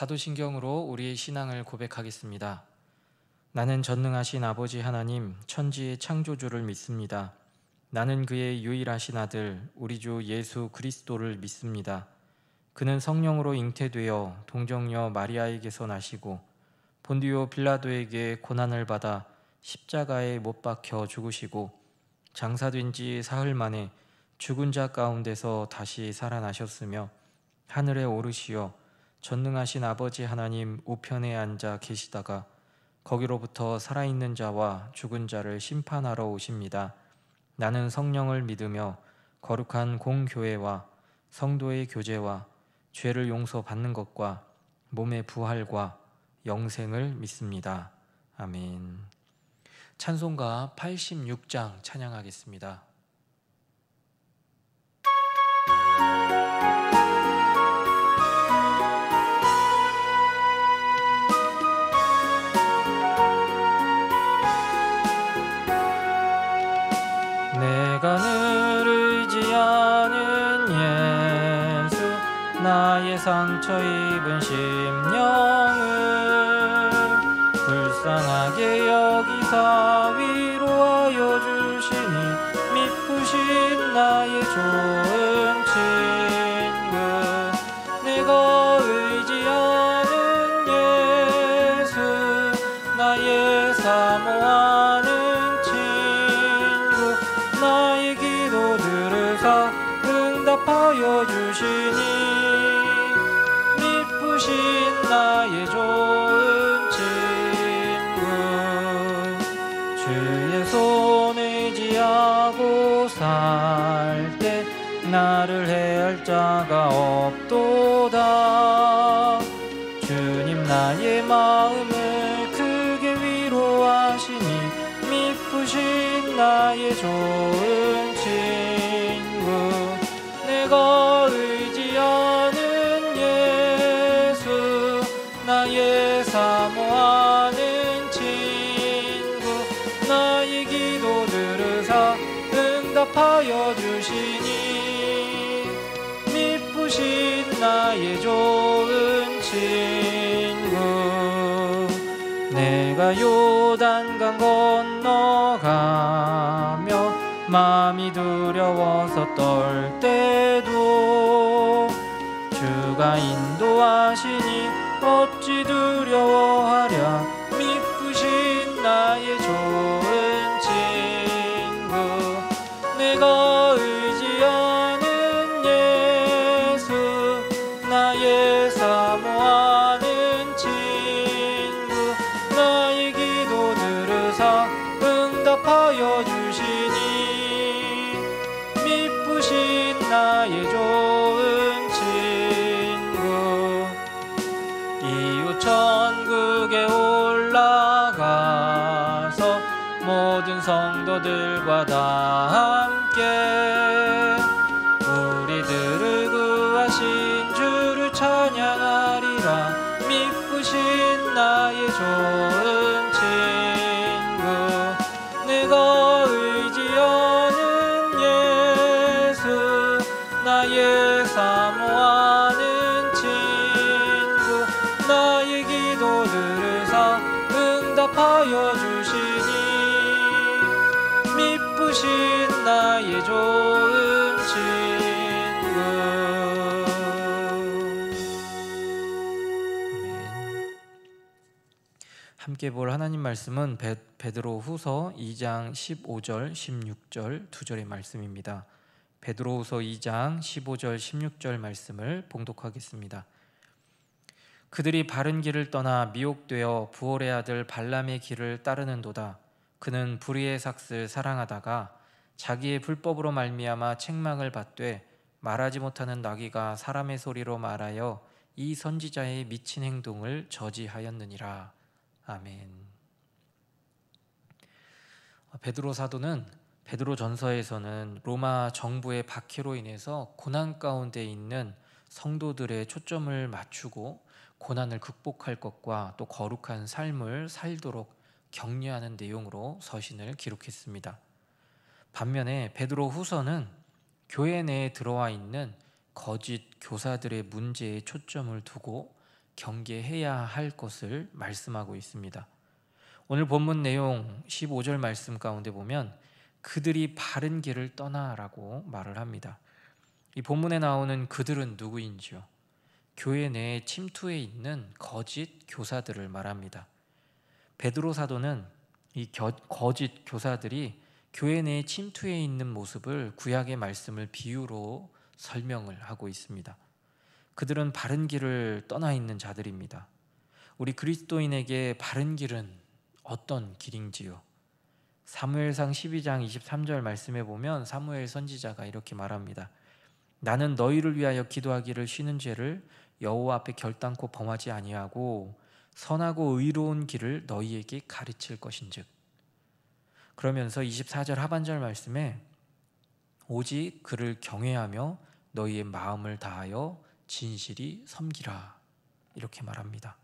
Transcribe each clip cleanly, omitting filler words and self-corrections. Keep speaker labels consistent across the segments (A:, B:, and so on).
A: 사도신경으로 우리의 신앙을 고백하겠습니다. 나는 전능하신 아버지 하나님, 천지의 창조주를 믿습니다. 나는 그의 유일하신 아들, 우리 주 예수 그리스도를 믿습니다. 그는 성령으로 잉태되어 동정녀 마리아에게서 나시고 본디오 빌라도에게 고난을 받아 십자가에 못 박혀 죽으시고 장사된 지 사흘 만에 죽은 자 가운데서 다시 살아나셨으며 하늘에 오르시어 전능하신 아버지 하나님 우편에 앉아 계시다가 거기로부터 살아있는 자와 죽은 자를 심판하러 오십니다. 나는 성령을 믿으며 거룩한 공교회와 성도의 교제와 죄를 용서받는 것과 몸의 부활과 영생을 믿습니다. 아멘. 찬송가 86장 찬양하겠습니다. 내가 늘 의지하는 예수, 나의 상처 입은 심령을 불쌍하게 여기사 위로하여 주시니 미쁘신 나의 좋은 친구. 내가 의지하는 예수, 나의 사모하는 나의 기도 들으사 응답하여 주시니 미쁘신 나의 좋은 친구. 주의 손 의지하고 살 때 나를 해할 자가 없도다. 주님 나의 마음을 크게 위로하시니 미쁘신 나의 좋은 친구. 내가 의지하는 예수, 나의 사모하는 친구. 나의 기도 들으사 응답하여 주시니 미쁘신 나의 좋은 친구. 내가 요단강 건너가며 마음이 두려워서 떨 때도 주가 인도하시니 어찌 두려워하랴. 미쁘신 나의 좋은 친구. 내가 의지하는 예수, 나의 사모하는 친구. 나의 기도 들으사 응답하여 주시니 미쁘신 나의 좋은 친구. 이웃 천국에 올라가서 모든 성도들과 다 함께 우리들을 구하신 주를 찬양하리라. 미쁘신 나의 좋은 친구. 내가 의지하는 예수, 나의 사모하는 친구. 나의 기도 들으사 응답하여 주시니 미쁘신 나의 좋은 친구. 함께 볼 하나님 말씀은 베드로 후서 2장 15절 16절 2절의 말씀입니다. 베드로 후서 2장 15절 16절 말씀을 봉독하겠습니다. 그들이 바른 길을 떠나 미혹되어 부올의 아들 발람의 길을 따르는도다. 그는 불의의 삭슬 사랑하다가 자기의 불법으로 말미암아 책망을 받되 말하지 못하는 나귀가 사람의 소리로 말하여 이 선지자의 미친 행동을 저지하였느니라. 아멘. 베드로 사도는 베드로 전서에서는 로마 정부의 박해로 인해서 고난 가운데 있는 성도들의 초점을 맞추고 고난을 극복할 것과 또 거룩한 삶을 살도록 격려하는 내용으로 서신을 기록했습니다. 반면에 베드로 후서는 교회 내에 들어와 있는 거짓 교사들의 문제에 초점을 두고 경계해야 할 것을 말씀하고 있습니다. 오늘 본문 내용 15절 말씀 가운데 보면 그들이 바른 길을 떠나라고 말을 합니다. 이 본문에 나오는 그들은 누구인지요? 교회 내에 침투해 있는 거짓 교사들을 말합니다. 베드로 사도는 이 거짓 교사들이 교회 내에 침투해 있는 모습을 구약의 말씀을 비유로 설명을 하고 있습니다. 그들은 바른 길을 떠나 있는 자들입니다. 우리 그리스도인에게 바른 길은 어떤 길인지요? 사무엘상 12장 23절 말씀에 보면 사무엘 선지자가 이렇게 말합니다. 나는 너희를 위하여 기도하기를 쉬는 죄를 여호와 앞에 결단코 범하지 아니하고 선하고 의로운 길을 너희에게 가르칠 것인즉. 그러면서 24절 하반절 말씀에 오직 그를 경외하며 너희의 마음을 다하여 진실이 섬기라 이렇게 말합니다.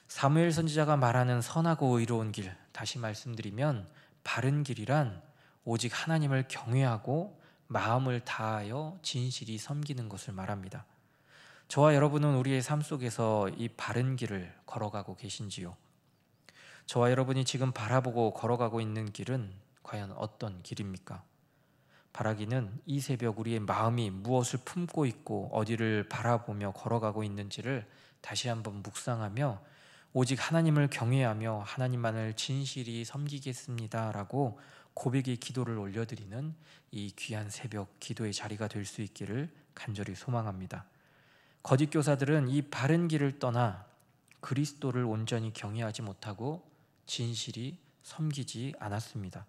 A: 사무엘 선지자가 말하는 선하고 의로운 길, 다시 말씀드리면 바른 길이란 오직 하나님을 경외하고 마음을 다하여 진실이 섬기는 것을 말합니다. 저와 여러분은 우리의 삶 속에서 이 바른 길을 걸어가고 계신지요? 저와 여러분이 지금 바라보고 걸어가고 있는 길은 과연 어떤 길입니까? 바라기는 이 새벽 우리의 마음이 무엇을 품고 있고 어디를 바라보며 걸어가고 있는지를 다시 한번 묵상하며 오직 하나님을 경외하며 하나님만을 진실이 섬기겠습니다 라고 고백의 기도를 올려드리는 이 귀한 새벽 기도의 자리가 될 수 있기를 간절히 소망합니다. 거짓 교사들은 이 바른 길을 떠나 그리스도를 온전히 경외하지 못하고 진실이 섬기지 않았습니다.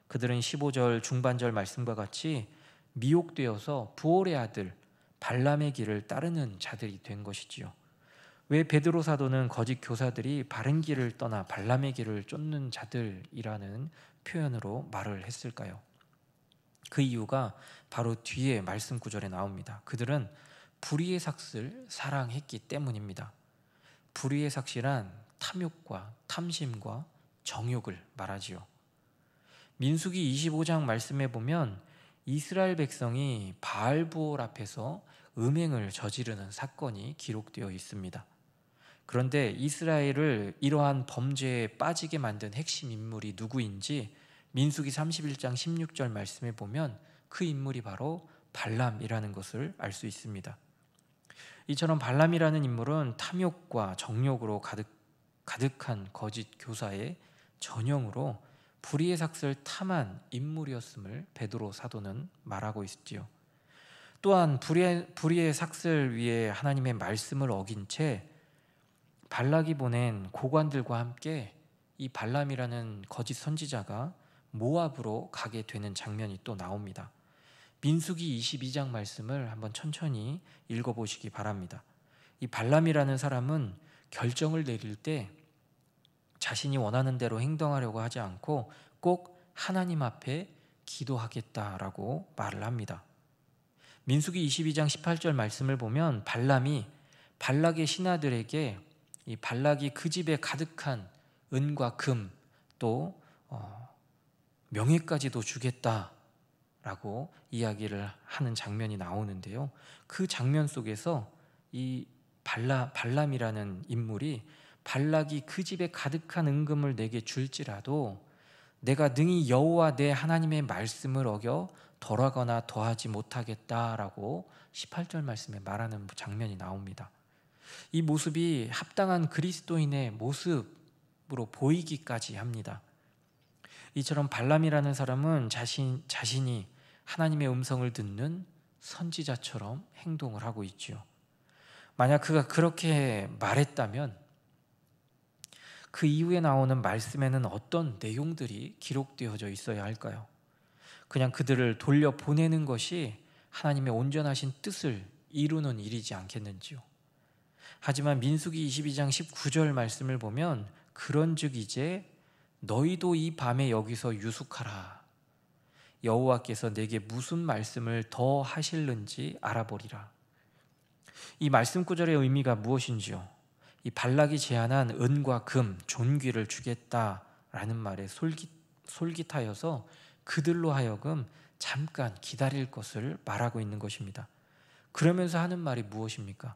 A: 그들은 15절 중반절 말씀과 같이 미혹되어서 부올의 아들 발람의 길을 따르는 자들이 된 것이지요. 왜 베드로 사도는 거짓 교사들이 바른 길을 떠나 발람의 길을 쫓는 자들이라는 표현으로 말을 했을까요? 그 이유가 바로 뒤에 말씀 구절에 나옵니다. 그들은 불의의 삭슬 사랑했기 때문입니다. 불의의 삭실한 탐욕과 탐심과 정욕을 말하지요. 민수기 25장 말씀에 보면 이스라엘 백성이 바알부올 앞에서 음행을 저지르는 사건이 기록되어 있습니다. 그런데 이스라엘을 이러한 범죄에 빠지게 만든 핵심 인물이 누구인지 민수기 31장 16절 말씀에 보면 그 인물이 바로 발람이라는 것을 알 수 있습니다. 이처럼 발람이라는 인물은 탐욕과 정욕으로 가득한 거짓 교사의 전형으로 불의의 삭슬 탐한 인물이었음을 베드로 사도는 말하고 있지요. 또한 불의의 삭슬 위에 하나님의 말씀을 어긴 채 발락이 보낸 고관들과 함께 이 발람이라는 거짓 선지자가 모압으로 가게 되는 장면이 또 나옵니다. 민수기 22장 말씀을 한번 천천히 읽어보시기 바랍니다. 이 발람이라는 사람은 결정을 내릴 때 자신이 원하는 대로 행동하려고 하지 않고 꼭 하나님 앞에 기도하겠다라고 말을 합니다. 민수기 22장 18절 말씀을 보면 발람이 발락의 신하들에게 이 발락이 그 집에 가득한 은과 금 또 명예까지도 주겠다라고 이야기를 하는 장면이 나오는데요. 그 장면 속에서 이 발람이라는 인물이 발락이 그 집에 가득한 은금을 내게 줄지라도 내가 능히 여호와 내 하나님의 말씀을 어겨 덜하거나 더하지 못하겠다라고 18절 말씀에 말하는 장면이 나옵니다. 이 모습이 합당한 그리스도인의 모습으로 보이기까지 합니다. 이처럼 발람이라는 사람은 자신이 하나님의 음성을 듣는 선지자처럼 행동을 하고 있지요. 만약 그가 그렇게 말했다면 그 이후에 나오는 말씀에는 어떤 내용들이 기록되어져 있어야 할까요? 그냥 그들을 돌려보내는 것이 하나님의 온전하신 뜻을 이루는 일이지 않겠는지요. 하지만 민수기 22장 19절 말씀을 보면 그런즉 이제 너희도 이 밤에 여기서 유숙하라. 여호와께서 내게 무슨 말씀을 더 하실는지 알아보리라. 이 말씀 구절의 의미가 무엇인지요? 이 발락이 제안한 은과 금, 존귀를 주겠다라는 말에 솔깃하여서 그들로 하여금 잠깐 기다릴 것을 말하고 있는 것입니다. 그러면서 하는 말이 무엇입니까?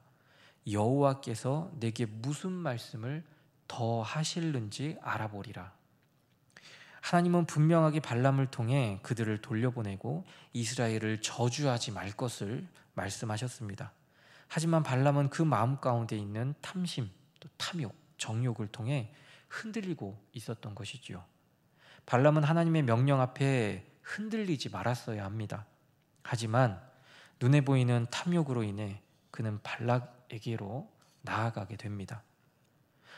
A: 여호와께서 내게 무슨 말씀을 더 하실는지 알아보리라. 하나님은 분명하게 발람을 통해 그들을 돌려보내고 이스라엘을 저주하지 말 것을 말씀하셨습니다. 하지만 발람은 그 마음 가운데 있는 탐심, 또 탐욕, 정욕을 통해 흔들리고 있었던 것이지요. 발람은 하나님의 명령 앞에 흔들리지 말았어야 합니다. 하지만 눈에 보이는 탐욕으로 인해 그는 발락에게로 나아가게 됩니다.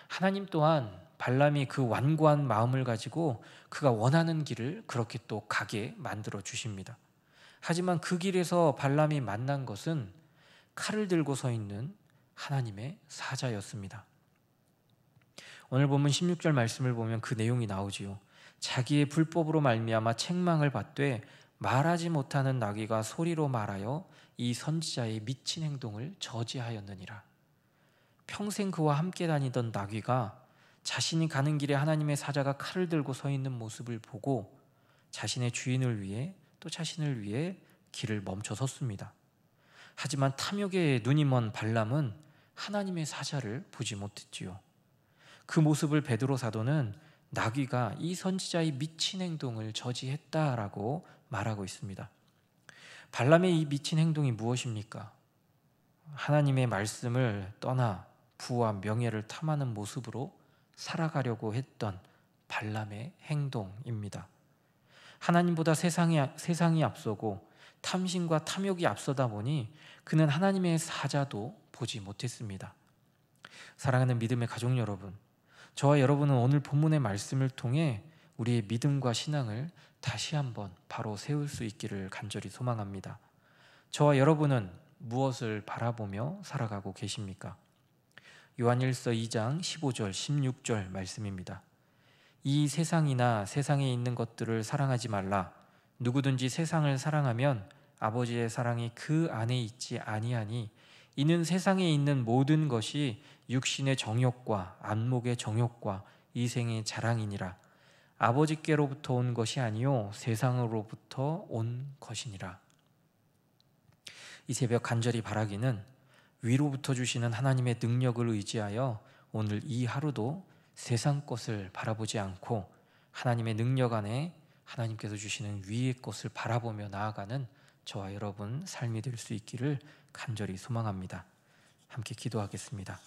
A: 하나님 또한 발람이 그 완고한 마음을 가지고 그가 원하는 길을 그렇게 또 가게 만들어 주십니다. 하지만 그 길에서 발람이 만난 것은 칼을 들고 서 있는 하나님의 사자였습니다. 오늘 본문 16절 말씀을 보면 그 내용이 나오지요. 자기의 불법으로 말미암아 책망을 받되 말하지 못하는 나귀가 소리로 말하여 이 선지자의 미친 행동을 저지하였느니라. 평생 그와 함께 다니던 나귀가 자신이 가는 길에 하나님의 사자가 칼을 들고 서 있는 모습을 보고 자신의 주인을 위해 또 자신을 위해 길을 멈춰 섰습니다. 하지만 탐욕에 눈이 먼 발람은 하나님의 사자를 보지 못했지요. 그 모습을 베드로 사도는 나귀가 이 선지자의 미친 행동을 저지했다라고 말하고 있습니다. 발람의 이 미친 행동이 무엇입니까? 하나님의 말씀을 떠나 부와 명예를 탐하는 모습으로 살아가려고 했던 발람의 행동입니다. 하나님보다 세상이 앞서고 탐심과 탐욕이 앞서다 보니 그는 하나님의 사자도 보지 못했습니다. 사랑하는 믿음의 가족 여러분, 저와 여러분은 오늘 본문의 말씀을 통해 우리의 믿음과 신앙을 다시 한번 바로 세울 수 있기를 간절히 소망합니다. 저와 여러분은 무엇을 바라보며 살아가고 계십니까? 요한일서 2장 15절 16절 말씀입니다. 이 세상이나 세상에 있는 것들을 사랑하지 말라. 누구든지 세상을 사랑하면 아버지의 사랑이 그 안에 있지 아니하니 이는 세상에 있는 모든 것이 육신의 정욕과 안목의 정욕과 이생의 자랑이니라. 아버지께로부터 온 것이 아니요 세상으로부터 온 것이니라. 이 새벽 간절히 바라기는 위로부터 주시는 하나님의 능력을 의지하여 오늘 이 하루도 세상 것을 바라보지 않고 하나님의 능력 안에 하나님께서 주시는 위의 것을 바라보며 나아가는 저와 여러분 삶이 될 수 있기를 간절히 소망합니다. 함께 기도하겠습니다.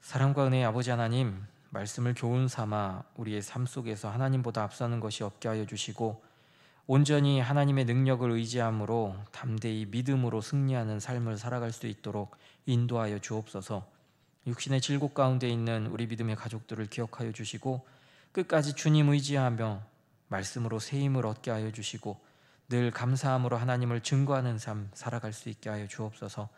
A: 사랑과 은혜의 아버지 하나님, 말씀을 교훈 삼아 우리의 삶 속에서 하나님보다 앞서는 것이 없게 하여 주시고 온전히 하나님의 능력을 의지함으로 담대히 믿음으로 승리하는 삶을 살아갈 수 있도록 인도하여 주옵소서. 육신의 질곡 가운데 있는 우리 믿음의 가족들을 기억하여 주시고 끝까지 주님 의지하며 말씀으로 새 힘을 얻게 하여 주시고 늘 감사함으로 하나님을 증거하는 삶 살아갈 수 있게 하여 주옵소서.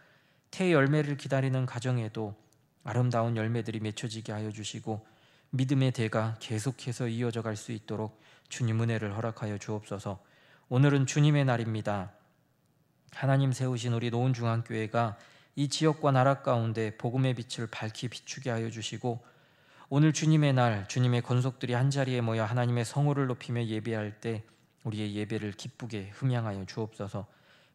A: 태의 열매를 기다리는 가정에도 아름다운 열매들이 맺혀지게 하여 주시고 믿음의 대가 계속해서 이어져 갈 수 있도록 주님 은혜를 허락하여 주옵소서. 오늘은 주님의 날입니다. 하나님 세우신 우리 노은중앙교회가 이 지역과 나라 가운데 복음의 빛을 밝히 비추게 하여 주시고 오늘 주님의 날, 주님의 권속들이 한자리에 모여 하나님의 성호를 높이며 예배할 때 우리의 예배를 기쁘게 흠양하여 주옵소서.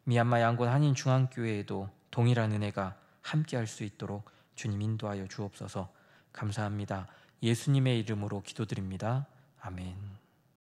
A: 미얀마 양곤 한인중앙교회에도 동일한 은혜가 함께할 수 있도록 주님 인도하여 주옵소서. 감사합니다. 예수님의 이름으로 기도드립니다. 아멘.